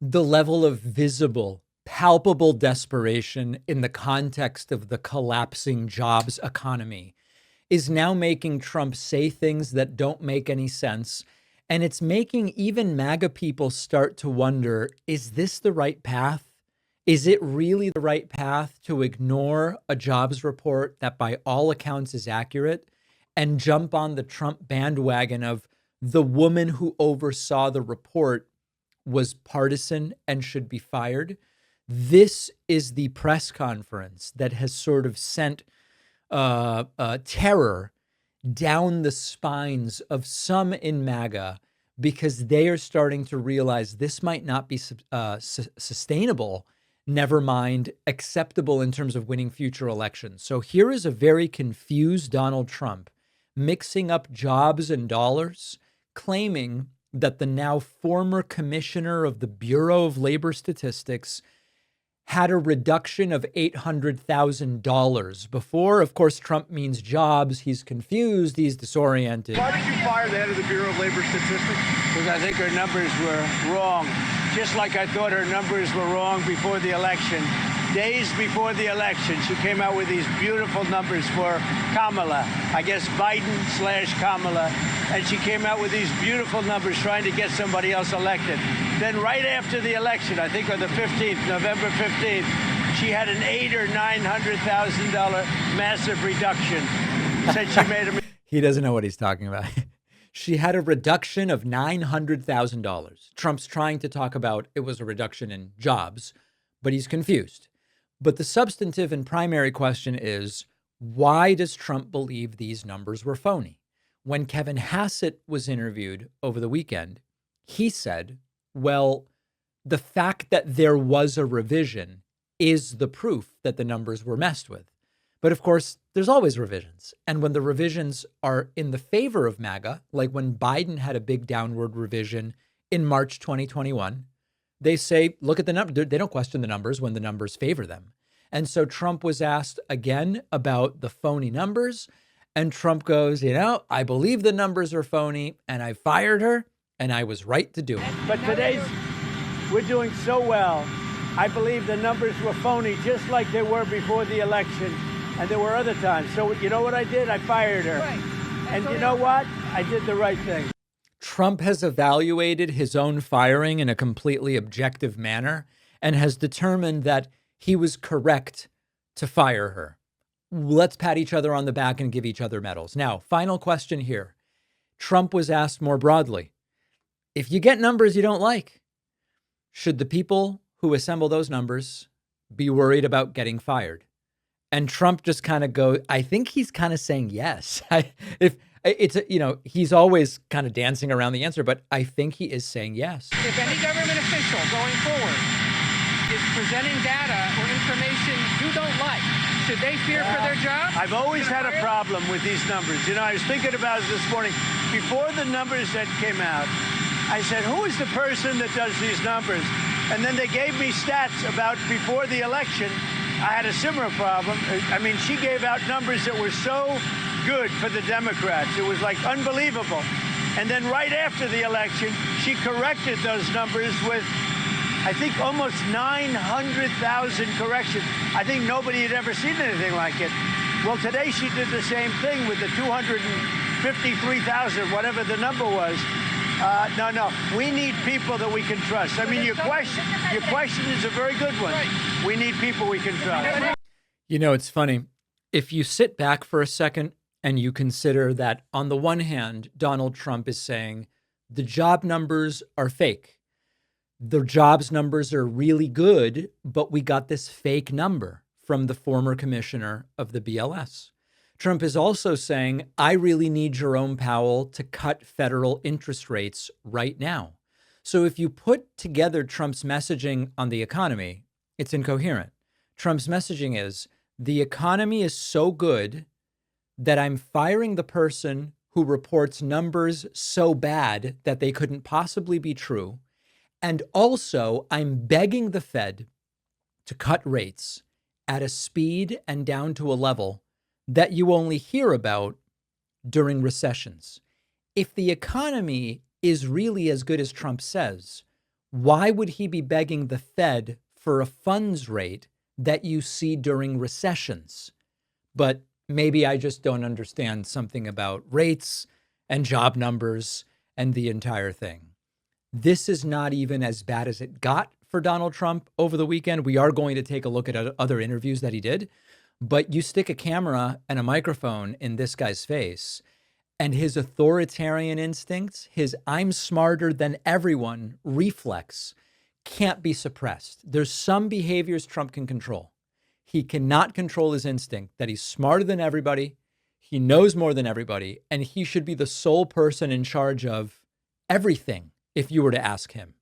The level of visible, palpable desperation in the context of the collapsing jobs economy is now making Trump say things that don't make any sense. And it's making even MAGA people start to wonder, is this the right path? Is it really the right path to ignore a jobs report that by all accounts is accurate and jump on the Trump bandwagon of the woman who oversaw the report was partisan and should be fired? This is the press conference that has sort of sent terror down the spines of some in MAGA because they are starting to realize this might not be sustainable, never mind acceptable in terms of winning future elections. So here is a very confused Donald Trump mixing up jobs and dollars, claiming that the now former commissioner of the Bureau of Labor Statistics had a reduction of $800,000 before. Of course, Trump means jobs. He's confused. He's disoriented. Why did you fire the head of the Bureau of Labor Statistics? Because I think her numbers were wrong, just like I thought her numbers were wrong before the election. Days before the election, she came out with these beautiful numbers for Kamala, I guess Biden/Kamala, and she came out with these beautiful numbers trying to get somebody else elected. Then right after the election, I think on the 15th, November 15th, she had an $800,000 or $900,000 massive reduction. Said she made a... He doesn't know what he's talking about. She had a reduction of $900,000. Trump's trying to talk about it was a reduction in jobs, but he's confused. But the substantive and primary question is, why does Trump believe these numbers were phony? When Kevin Hassett was interviewed over the weekend, he said, well, the fact that there was a revision is the proof that the numbers were messed with. But of course, there's always revisions. And when the revisions are in the favor of MAGA, like when Biden had a big downward revision in March 2021, they say, look at the number. They don't question the numbers when the numbers favor them. And so Trump was asked again about the phony numbers. And Trump goes, I believe the numbers are phony and I fired her and I was right to do it. But we're doing so well. I believe the numbers were phony, just like they were before the election. And there were other times. So you know what I did? I fired her. Right. And you know what? I did the right thing. Trump has evaluated his own firing in a completely objective manner and has determined that he was correct to fire her. Let's pat each other on the back and give each other medals. Now, final question here. Trump was asked more broadly, if you get numbers you don't like, should the people who assemble those numbers be worried about getting fired? And Trump just kind of goes, I think he's kind of saying yes. He's always kind of dancing around the answer, but I think he is saying yes. If any government official going forward is presenting data or information you don't like, should they fear for their job? I've always had a problem with these numbers. I was thinking about it this morning. Before the numbers that came out, I said, who is the person that does these numbers? And then they gave me stats about before the election. I had a similar problem. I mean, she gave out numbers that were so good for the Democrats. It was like unbelievable. And then right after the election, she corrected those numbers with, I think, almost 900,000 corrections. I think nobody had ever seen anything like it. Well, today she did the same thing with the 253,000, whatever the number was. No, we need people that we can trust. I mean, your question is a very good one. We need people we can trust. It's funny. If you sit back for a second and you consider that on the one hand, Donald Trump is saying the job numbers are fake. The jobs numbers are really good, but we got this fake number from the former commissioner of the BLS. Trump is also saying, I really need Jerome Powell to cut federal interest rates right now. So if you put together Trump's messaging on the economy, it's incoherent. Trump's messaging is, the economy is so good that I'm firing the person who reports numbers so bad that they couldn't possibly be true. And also, I'm begging the Fed to cut rates at a speed and down to a level that you only hear about during recessions. If the economy is really as good as Trump says, Why would he be begging the Fed for a funds rate that you see during recessions? But maybe I just don't understand something about rates and job numbers and the entire thing. This is not even as bad as it got for Donald Trump over the weekend. We are going to take a look at other interviews that he did, but you stick a camera and a microphone in this guy's face, and his authoritarian instincts, his I'm smarter than everyone reflex can't be suppressed. There's some behaviors Trump can control. He cannot control his instinct that he's smarter than everybody, he knows more than everybody, and he should be the sole person in charge of everything if you were to ask him.